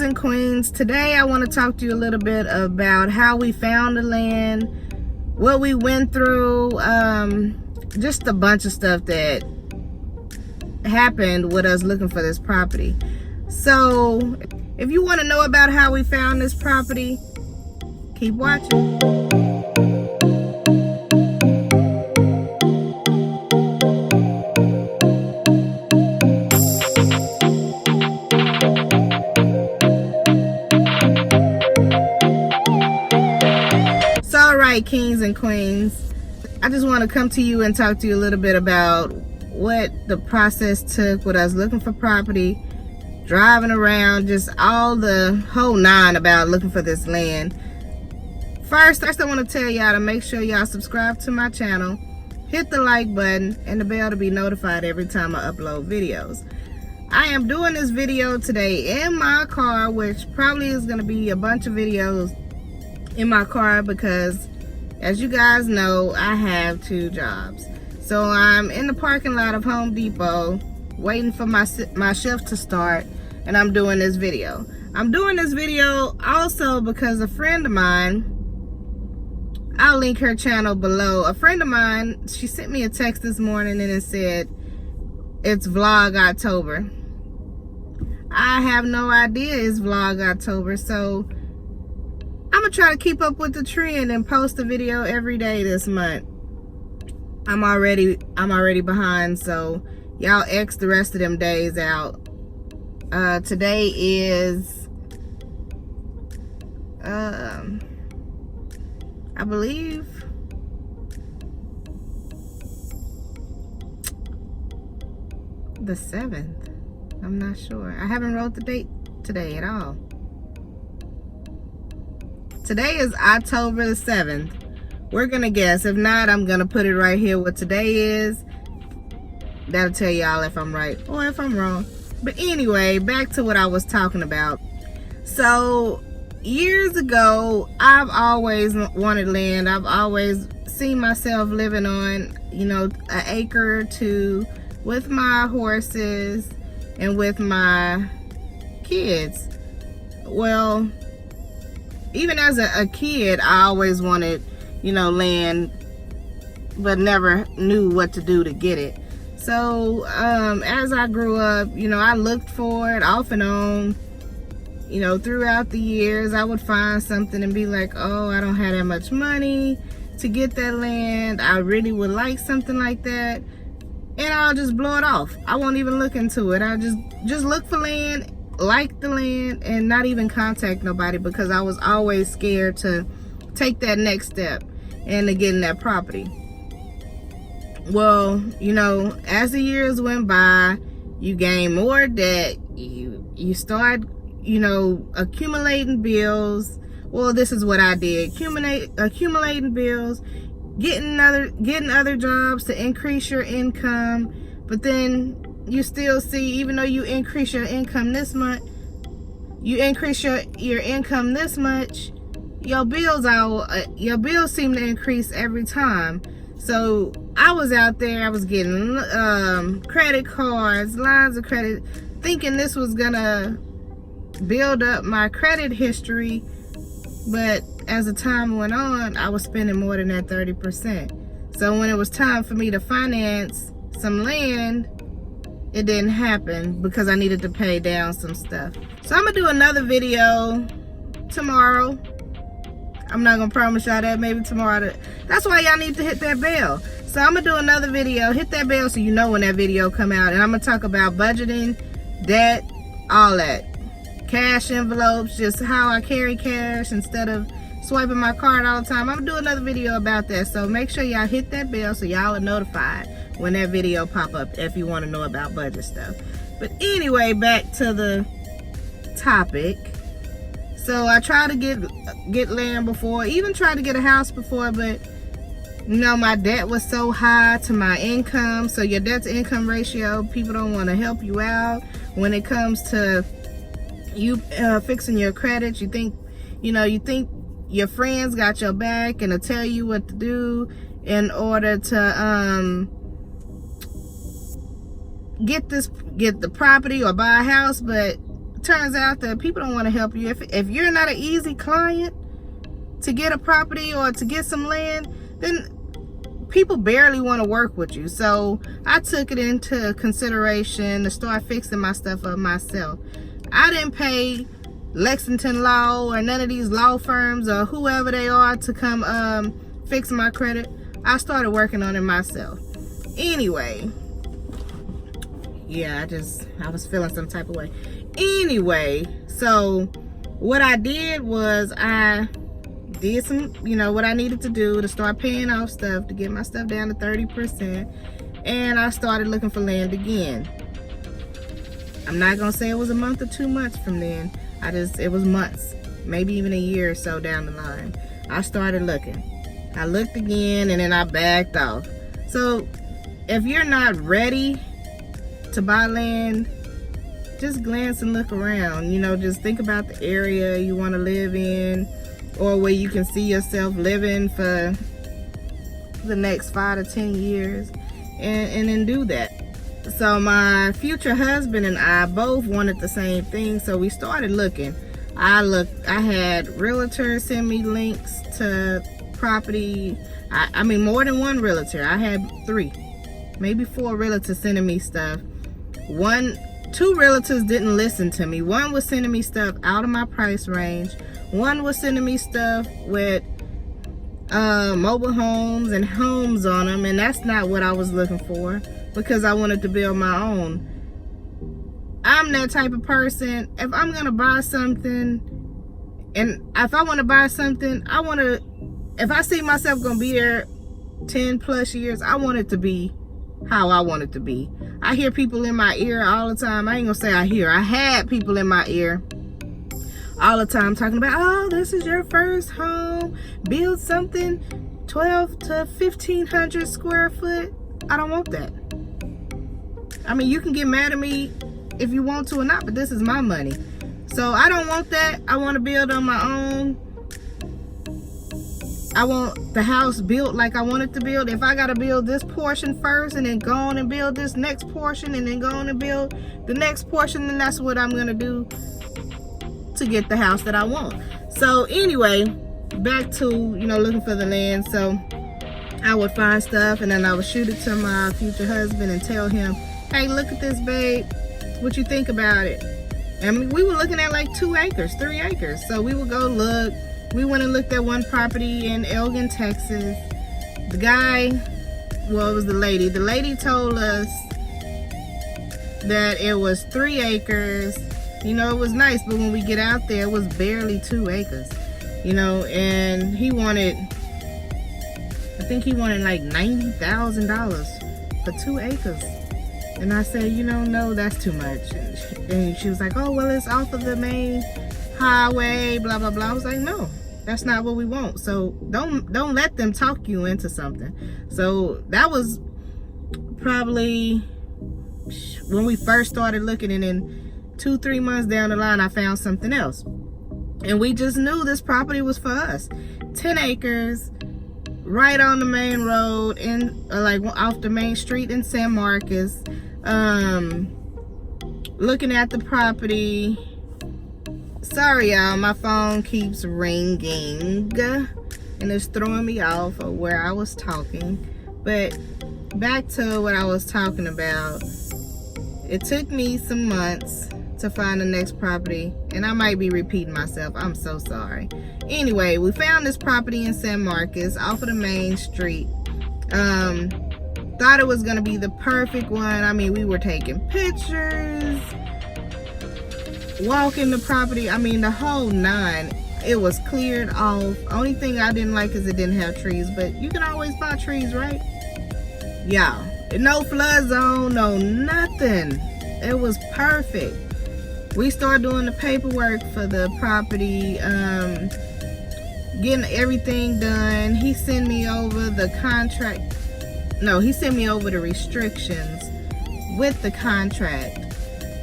and queens, today I want to talk to you a little bit about how we found the land, what we went through, just a bunch of stuff that happened with us looking for this property. So if you want to know about how we found this property, keep watching. So all right, kings and queens, I just want to come to you and talk to you a little bit about what the process took with us looking for property, driving around, just all the whole nine about looking for this land. First, I want to tell y'all to make sure y'all subscribe to my channel, hit the like button and the bell to be notified every time I upload videos. I am doing this video today in my car, which probably is going to be a bunch of videos in my car because, as you guys know, I have 2 jobs. So I'm in the parking lot of Home Depot waiting for my shift to start, and I'm doing this video. I'm doing this video also because a friend of mine, I'll link her channel below. A friend of mine, she sent me a text this morning and it said, it's Vlog October. I have no idea it's Vlog October, so I'm gonna try to keep up with the trend and post a video every day this month. I'm already behind, so y'all X the rest of them days out. Today is I believe the 7th. I'm not sure. I haven't wrote the date today at all. Today is October the 7th. We're gonna guess. If not, I'm gonna put it right here what today is. That'll tell y'all if I'm right or if I'm wrong. But anyway, back to what I was talking about. So years ago, I've always wanted land. I've always seen myself living on, an acre or 2 with my horses and with my kids. Well, even as a kid, I always wanted, land, but never knew what to do to get it. So as I grew up, I looked for it off and on. Throughout the years, I would find something and be like, oh, I don't have that much money to get that land. I really would like something like that. And I'll just blow it off. I won't even look into it. I'll just look for land, like the land, and not even contact nobody because I was always scared to take that next step and to getting that property. Well, as the years went by, you gain more debt, you start accumulating bills. Well, this is what I did. Accumulating bills, getting other jobs to increase your income, but then you still see, even though you increase your income this month, you increase your income this much, your bills seem to increase every time. So I was out there, I was getting credit cards, lines of credit, thinking this was gonna build up my credit history, but as the time went on, I was spending more than that 30%. So when it was time for me to finance some land, it didn't happen because I needed to pay down some stuff. So I'm gonna do another video tomorrow. I'm not gonna promise y'all that, maybe tomorrow. That's why y'all need to hit that bell. So I'm gonna do another video. Hit that bell so you know when that video come out. And I'm gonna talk about budgeting, debt, all that. Cash envelopes, just how I carry cash instead of swiping my card all the time. I'm gonna do another video about that. So make sure y'all hit that bell so y'all are notified when that video pop up if you want to know about budget stuff. But anyway, back to the topic. So I tried to get land before, even tried to get a house before, but my debt was so high to my income. So your debt to income ratio, people don't want to help you out when it comes to you fixing your credit. You think your friends got your back and will tell you what to do in order to get the property or buy a house, but turns out that people don't want to help you. If you're not an easy client to get a property or to get some land, then people barely want to work with you. So I took it into consideration to start fixing my stuff up myself. I didn't pay Lexington Law or none of these law firms or whoever they are to come fix my credit. I started working on it myself. Anyway, yeah, I was feeling some type of way. Anyway, so what I did was I did some, what I needed to do to start paying off stuff to get my stuff down to 30%, and I started looking for land again. I'm not gonna say it was a month or 2 months from then. It was months, maybe even a year or so down the line. I started looking. I looked again, and then I backed off. So if you're not ready to buy land, just glance and look around. Just think about the area you want to live in, or where you can see yourself living for the next 5 to 10 years, and then do that. So my future husband and I both wanted the same thing, so we started looking. I had realtors send me links to property. I mean, more than one realtor. I had 3, maybe 4 realtors sending me stuff. 2 realtors didn't listen to me. One was sending me stuff out of my price range. One was sending me stuff with mobile homes and homes on them, and that's not what I was looking for, because I wanted to build my own. I'm that type of person. If I'm gonna buy something, and if I want to buy something, if I see myself gonna be there 10 plus years, I want it to be how I want it to be. I hear people in my ear all the time. I ain't gonna say I had people in my ear all the time talking about, oh, this is your first home, build something 12 to 1500 square foot. I don't want that. I mean, you can get mad at me if you want to or not, but this is my money. So I don't want that. I want to build on my own. I want the house built like I want it to build. If I got to build this portion first and then go on and build this next portion and then go on and build the next portion, then that's what I'm going to do to get the house that I want. So anyway, back to, looking for the land. So I would find stuff, and then I would shoot it to my future husband and tell him, hey, look at this, babe. What you think about it? And we were looking at like 2 acres, 3 acres. So we would go look. We went and looked at one property in Elgin, Texas. The guy, well, it was the lady. The lady told us that it was 3 acres. It was nice, but when we get out there, it was barely 2 acres. And he wanted, I think he wanted like $90,000 for 2 acres. And I said, no, that's too much. And she was like, oh, well, it's off of the main highway, blah, blah, blah. I was like, no, that's not what we want. So don't let them talk you into something. So that was probably when we first started looking, and then 2-3 months down the line, I found something else. And we just knew this property was for us. 10 acres, right on the main road, like off the main street in San Marcos. Looking at the property. Sorry, y'all, my phone keeps ringing and it's throwing me off of where I was talking. But back to what I was talking about. It took me some months to find the next property, and I might be repeating myself. I'm so sorry. Anyway, we found this property in San Marcos off of the main street. Thought it was gonna be the perfect one. I mean, we were taking pictures, walking the property. I mean, the whole 9. It was cleared off. Only thing I didn't like is it didn't have trees, but you can always buy trees, right? Yeah, no flood zone, no nothing. It was perfect. We started doing the paperwork for the property, getting everything done. He sent me over the contract. No, he sent me over the restrictions with the contract.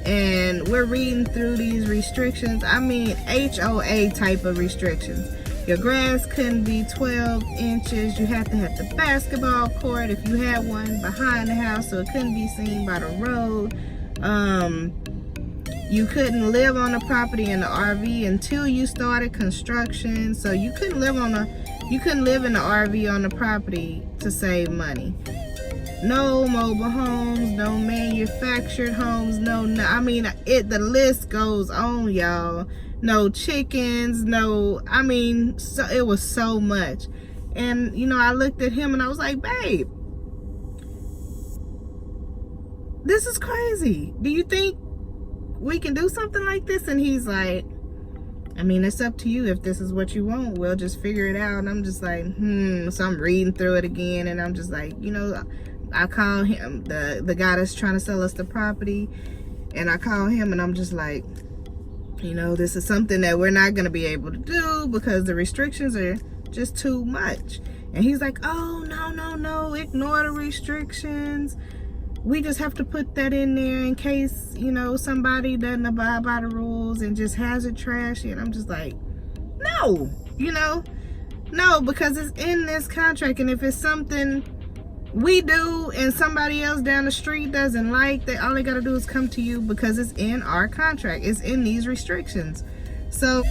And we're reading through these restrictions. I mean, HOA type of restrictions. Your grass couldn't be 12 inches. You have to have the basketball court if you had one behind the house, so it couldn't be seen by the road. You couldn't live on the property in the RV until you started construction. So you couldn't live in the RV on the property to save money. No mobile homes, no manufactured homes, the list goes on, y'all. No chickens, so it was so much. And, I looked at him and I was like, babe, this is crazy. Do you think we can do something like this? And he's like, it's up to you. If this is what you want, we'll just figure it out. And I'm just like, So I'm reading through it again, and I'm just like, I call him, the guy that's trying to sell us the property, and I call him and I'm just like, this is something that we're not going to be able to do because the restrictions are just too much. And he's like, oh, no, ignore the restrictions. We just have to put that in there in case, somebody doesn't abide by the rules and just has it trashy. And I'm just like, no, no, because it's in this contract. And if it's something we do and somebody else down the street doesn't like, that all they got to do is come to you because it's in our contract. It's in these restrictions. So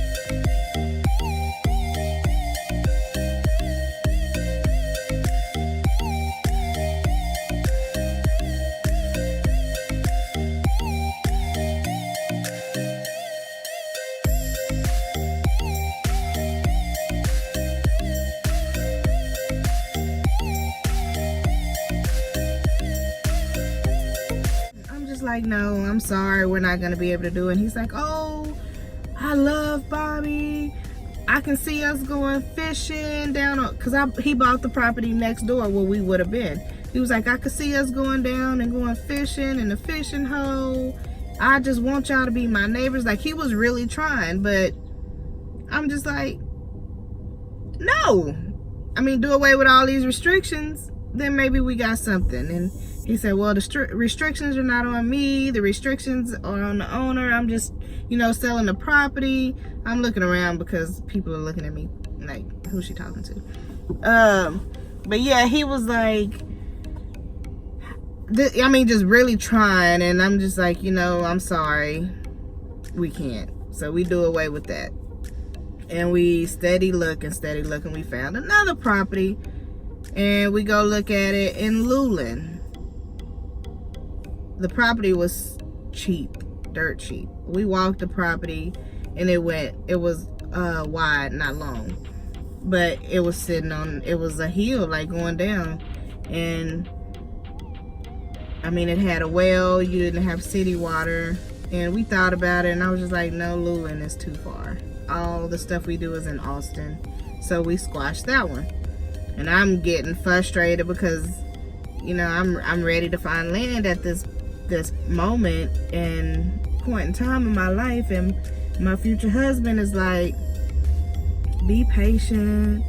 like, no, I'm sorry, we're not gonna be able to do it. And he's like, oh, I love Bobby. I can see us going fishing down on, because he bought the property next door where we would have been. He was like, I could see us going down and going fishing in the fishing hole. I just want y'all to be my neighbors. Like, he was really trying, but I'm just like, no. Do away with all these restrictions, then maybe we got something. And he said, well, the restrictions are not on me. The restrictions are on the owner. I'm just, selling the property. I'm looking around because people are looking at me like, who's she talking to? But yeah, he was like, just really trying. And I'm just like, I'm sorry. We can't. So we do away with that. And we steady looking. We found another property. And we go look at it in Luling. The property was cheap, dirt cheap. We walked the property and it was wide, not long. But it was it was a hill, like going down. And it had a well, you didn't have city water. And we thought about it and I was just like, no, Luling is too far. All the stuff we do is in Austin. So we squashed that one. And I'm getting frustrated because, I'm ready to find land at this moment and point in time in my life, and my future husband is like, be patient,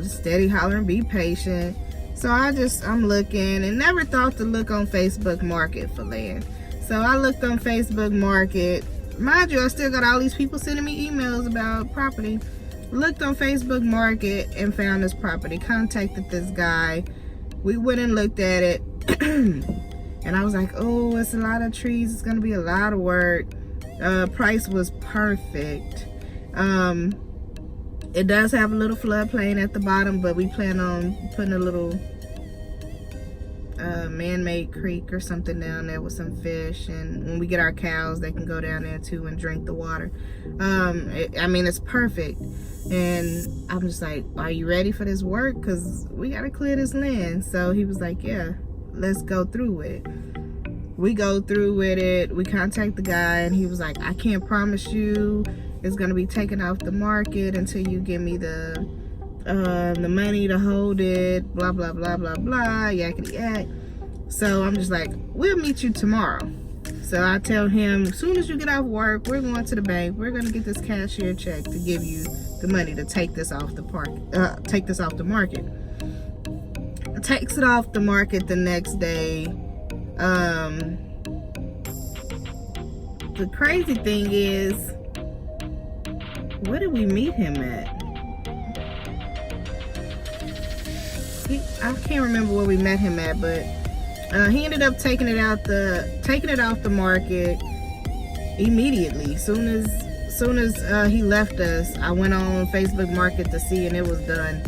steady hollering, be patient. So I'm looking, and never thought to look on Facebook Market for land. So I looked on Facebook Market. Mind you, I still got all these people sending me emails about property. Looked on Facebook Market and found this property, contacted this guy. We went and looked at it. And I was like, oh, it's a lot of trees, it's gonna be a lot of work. Price was perfect. It does have a little floodplain at the bottom, but we plan on putting a little man-made creek or something down there with some fish, and when we get our cows, they can go down there too and drink the water. It's perfect. And I'm just like, are you ready for this work? Because we got to clear this land. So he was like, yeah, let's go through with it. We go through with it. We contact the guy, and he was like, I can't promise you it's going to be taken off the market until you give me the money to hold it, blah, blah, blah, blah, blah, yakety yak. So I'm just like, we'll meet you tomorrow. So I tell him, as soon as you get off work, we're going to the bank. We're going to get this cashier check to give you the money to take this off the market. Takes it off the market the next day. The crazy thing is, where did we meet him at? I can't remember where we met him at, but He ended up taking it off the market immediately. Soon as he left us, I went on Facebook Market to see, and it was done.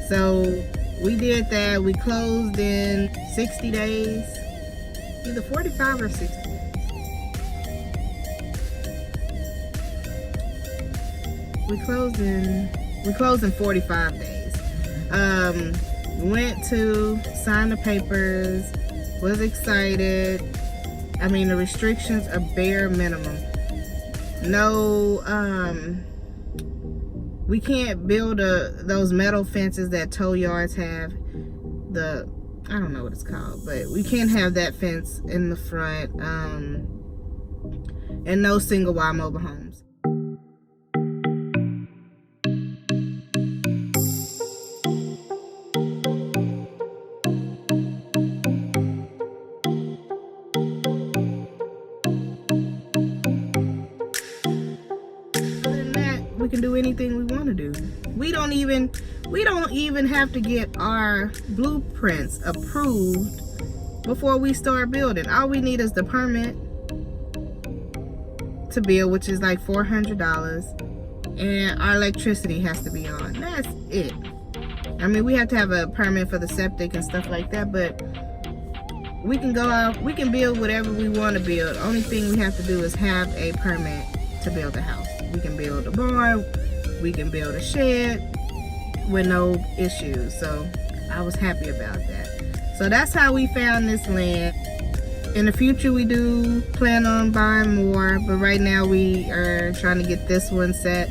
So we did that. We closed in 60 days, either 45 or 60 days. We closed in 45 days. Went to sign the papers, was excited. I mean, the restrictions are bare minimum. No, we can't build those metal fences that tow yards have. I don't know what it's called, but we can't have that fence in the front. And no single wide mobile homes. We can do anything we want to do. We don't even have to get our blueprints approved before we start building. All we need is the permit to build, which is like $400, and our electricity has to be on. That's it. I mean, we have to have a permit for the septic and stuff like that, but we can go out, we can build whatever we want to build. Only thing we have to do is have a permit to build a house. We can build a barn, we can build a shed with no issues. So I was happy about that. So that's how we found this land. In the future, we do plan on buying more, but right now we are trying to get this one set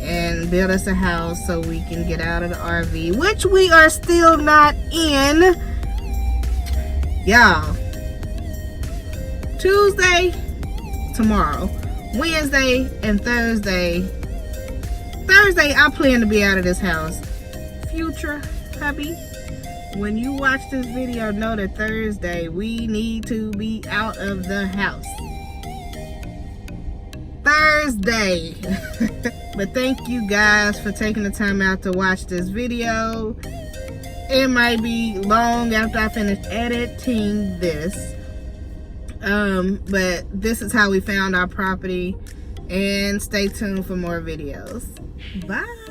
and build us a house so we can get out of the RV, which we are still not in. Y'all, Tuesday, tomorrow, Wednesday and Thursday, I plan to be out of this house. Future hubby, when you watch this video, know that Thursday we need to be out of the house. Thursday. But thank you guys for taking the time out to watch this video. It might be long after I finish editing this. But this is how we found our property, and stay tuned for more videos. Bye.